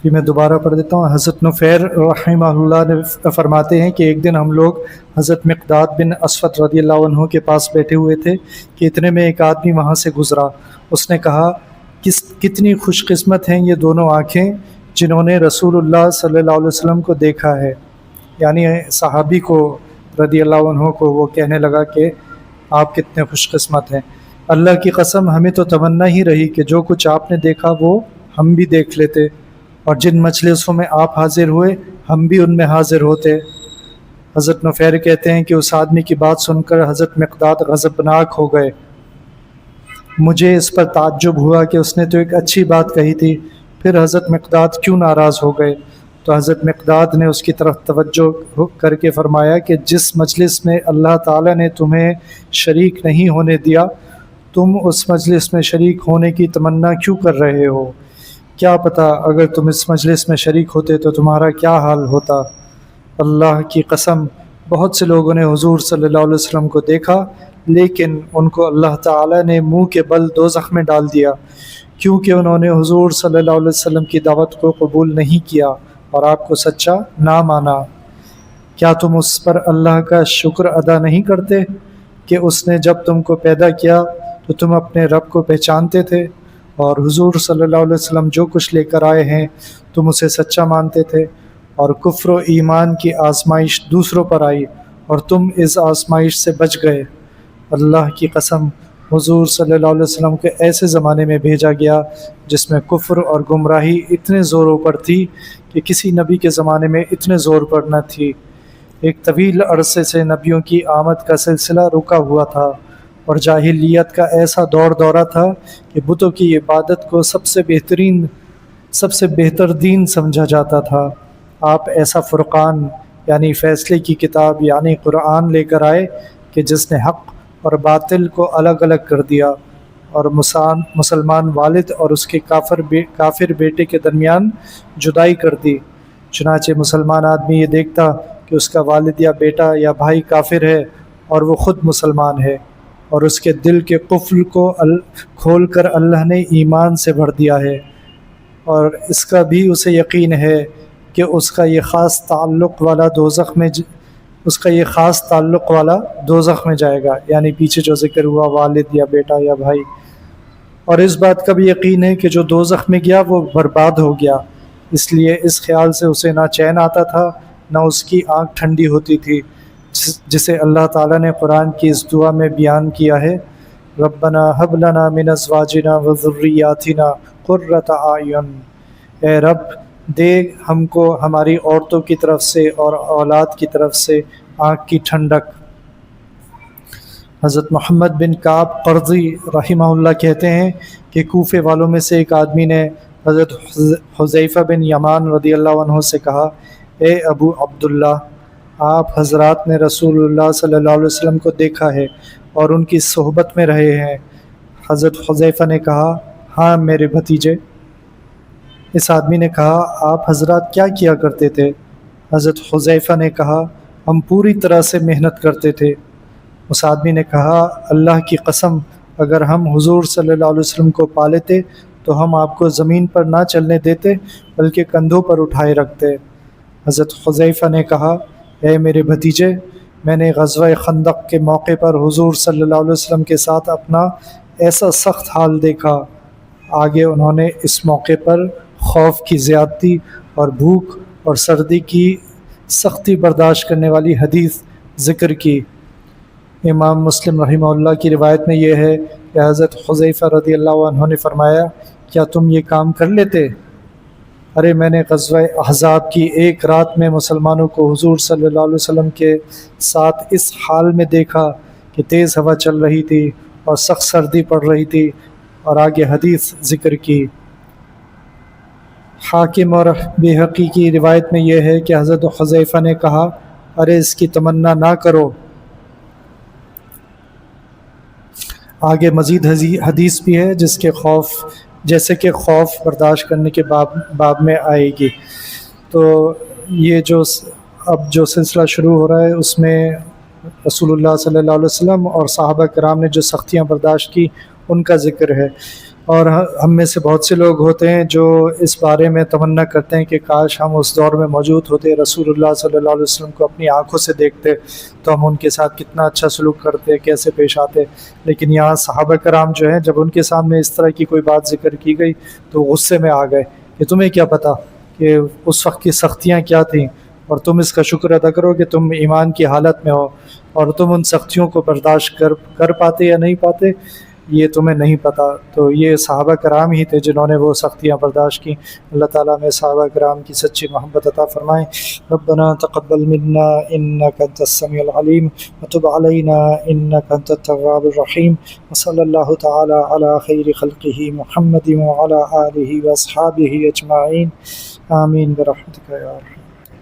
یہ میں دوبارہ پڑھ دیتا ہوں۔ حضرت نفیر رحمہ اللہ نے فرماتے ہیں کہ ایک دن ہم لوگ حضرت مقداد بن اسود رضی اللہ عنہ کے پاس بیٹھے ہوئے تھے کہ اتنے میں ایک آدمی وہاں سے گزرا۔ اس نے کہا کتنی خوش قسمت ہیں یہ دونوں آنکھیں جنہوں نے رسول اللہ صلی اللہ علیہ وسلم کو دیکھا ہے، یعنی صحابی کو رضی اللہ عنہ کو وہ کہنے لگا کہ آپ کتنے خوش قسمت ہیں۔ اللہ کی قسم ہمیں تو تمنا ہی رہی کہ جو کچھ آپ نے دیکھا وہ ہم بھی دیکھ لیتے، اور جن مجلسوں میں آپ حاضر ہوئے ہم بھی ان میں حاضر ہوتے۔ حضرت نفیر کہتے ہیں کہ اس آدمی کی بات سن کر حضرت مقداد غضبناک ہو گئے۔ مجھے اس پر تعجب ہوا کہ اس نے تو ایک اچھی بات کہی تھی، پھر حضرت مقداد کیوں ناراض ہو گئے؟ تو حضرت مقداد نے اس کی طرف توجہ کر کے فرمایا کہ جس مجلس میں اللہ تعالیٰ نے تمہیں شریک نہیں ہونے دیا، تم اس مجلس میں شریک ہونے کی تمنا کیوں کر رہے ہو؟ کیا پتہ اگر تم اس مجلس میں شریک ہوتے تو تمہارا کیا حال ہوتا۔ اللہ کی قسم بہت سے لوگوں نے حضور صلی اللہ علیہ وسلم کو دیکھا، لیکن ان کو اللہ تعالیٰ نے منہ کے بل دوزخ میں ڈال دیا، کیونکہ انہوں نے حضور صلی اللہ علیہ وسلم کی دعوت کو قبول نہیں کیا اور آپ کو سچا نہ مانا۔ کیا تم اس پر اللہ کا شکر ادا نہیں کرتے کہ اس نے جب تم کو پیدا کیا تو تم اپنے رب کو پہچانتے تھے، اور حضور صلی اللہ علیہ وسلم جو کچھ لے کر آئے ہیں تم اسے سچا مانتے تھے، اور کفر و ایمان کی آزمائش دوسروں پر آئی اور تم اس آزمائش سے بچ گئے۔ اللہ کی قسم حضور صلی اللہ علیہ وسلم کے ایسے زمانے میں بھیجا گیا جس میں کفر اور گمراہی اتنے زوروں پر تھی کہ کسی نبی کے زمانے میں اتنے زور پر نہ تھی۔ ایک طویل عرصے سے نبیوں کی آمد کا سلسلہ رکا ہوا تھا، اور جاہلیت کا ایسا دورہ تھا کہ بتوں کی عبادت کو سب سے بہتر دین سمجھا جاتا تھا۔ آپ ایسا فرقان یعنی فیصلے کی کتاب یعنی قرآن لے کر آئے کہ جس نے حق اور باطل کو الگ الگ کر دیا، اور مسلمان والد اور اس کے کافر بیٹے کے درمیان جدائی کر دی۔ چنانچہ مسلمان آدمی یہ دیکھتا کہ اس کا والد یا بیٹا یا بھائی کافر ہے اور وہ خود مسلمان ہے، اور اس کے دل کے قفل کو کھول کر اللہ نے ایمان سے بھر دیا ہے، اور اس کا بھی اسے یقین ہے کہ اس کا یہ خاص تعلق والا دوزخ میں جائے گا، یعنی پیچھے جو ذکر ہوا والد یا بیٹا یا بھائی، اور اس بات کا بھی یقین ہے کہ جو دوزخ میں گیا وہ برباد ہو گیا۔ اس لیے اس خیال سے اسے نہ چین آتا تھا نہ اس کی آنکھ ٹھنڈی ہوتی تھی، جسے اللہ تعالیٰ نے قرآن کی اس دعا میں بیان کیا ہے، ربنا ہب لنا من ازواجنا وذریاتنا قرۃ اعین، اے رب دے ہم کو ہماری عورتوں کی طرف سے اور اولاد کی طرف سے آنکھ کی ٹھنڈک۔ حضرت محمد بن کعب قرظی رحمہ اللہ کہتے ہیں کہ کوفے والوں میں سے ایک آدمی نے حضرت حذیفہ بن یمان رضی اللہ عنہ سے کہا، اے ابو عبداللہ، آپ حضرات نے رسول اللہ صلی اللہ علیہ وسلم کو دیکھا ہے اور ان کی صحبت میں رہے ہیں۔ حضرت حذیفہ نے کہا، ہاں میرے بھتیجے۔ اس آدمی نے کہا، آپ حضرات کیا کیا کرتے تھے؟ حضرت حذیفہ نے کہا، ہم پوری طرح سے محنت کرتے تھے۔ اس آدمی نے کہا، اللہ کی قسم اگر ہم حضور صلی اللہ علیہ وسلم کو پا لیتے تو ہم آپ کو زمین پر نہ چلنے دیتے بلکہ کندھوں پر اٹھائے رکھتے۔ حضرت حذیفہ نے کہا، اے میرے بھتیجے، میں نے غزوہ خندق کے موقع پر حضور صلی اللہ علیہ وسلم کے ساتھ اپنا ایسا سخت حال دیکھا۔ آگے انہوں نے اس موقع پر خوف کی زیادتی اور بھوک اور سردی کی سختی برداشت کرنے والی حدیث ذکر کی۔ امام مسلم رحمہ اللہ کی روایت میں یہ ہے کہ حضرت حذیفہ رضی اللہ عنہ نے فرمایا، کیا تم یہ کام کر لیتے؟ ارے میں نے غزوہ احزاب کی ایک رات میں مسلمانوں کو حضور صلی اللہ علیہ وسلم کے ساتھ اس حال میں دیکھا کہ تیز ہوا چل رہی تھی اور سخت سردی پڑ رہی تھی، اور آگے حدیث ذکر کی۔ حاکم اور بیہقی کی روایت میں یہ ہے کہ حضرت حذیفہ نے کہا، ارے اس کی تمنا نہ کرو۔ آگے مزید حدیث بھی ہے جیسے کہ خوف برداشت کرنے کے باب میں آئے گی۔ تو یہ جو سلسلہ شروع ہو رہا ہے اس میں رسول اللہ صلی اللہ علیہ وسلم اور صحابہ کرام نے جو سختیاں برداشت کی ان کا ذکر ہے۔ اور ہم میں سے بہت سے لوگ ہوتے ہیں جو اس بارے میں تمنا کرتے ہیں کہ کاش ہم اس دور میں موجود ہوتے، رسول اللہ صلی اللہ علیہ وسلم کو اپنی آنکھوں سے دیکھتے تو ہم ان کے ساتھ کتنا اچھا سلوک کرتے، کیسے پیش آتے۔ لیکن یہاں صحابہ کرام جو ہیں، جب ان کے سامنے اس طرح کی کوئی بات ذکر کی گئی تو غصے میں آ گئے کہ تمہیں کیا پتہ کہ اس وقت کی سختیاں کیا تھیں، اور تم اس کا شکر ادا کرو کہ تم ایمان کی حالت میں ہو، اور تم ان سختیوں کو برداشت کر پاتے یا نہیں پاتے یہ تمہیں نہیں پتہ۔ تو یہ صحابہ کرام ہی تھے جنہوں نے وہ سختیاں برداشت کیں۔ اللہ تعالیٰ میں صحابہ کرام کی سچی محبت عطا فرمائیں۔ ربنا تقبل منا انك انت السميع العليم وتب علينا انك انت التواب الرحيم، وصلى الله تعالى على خير خلقه محمد وعلى آله واصحابه اجمعين، آمين برحمتك يا ارحم۔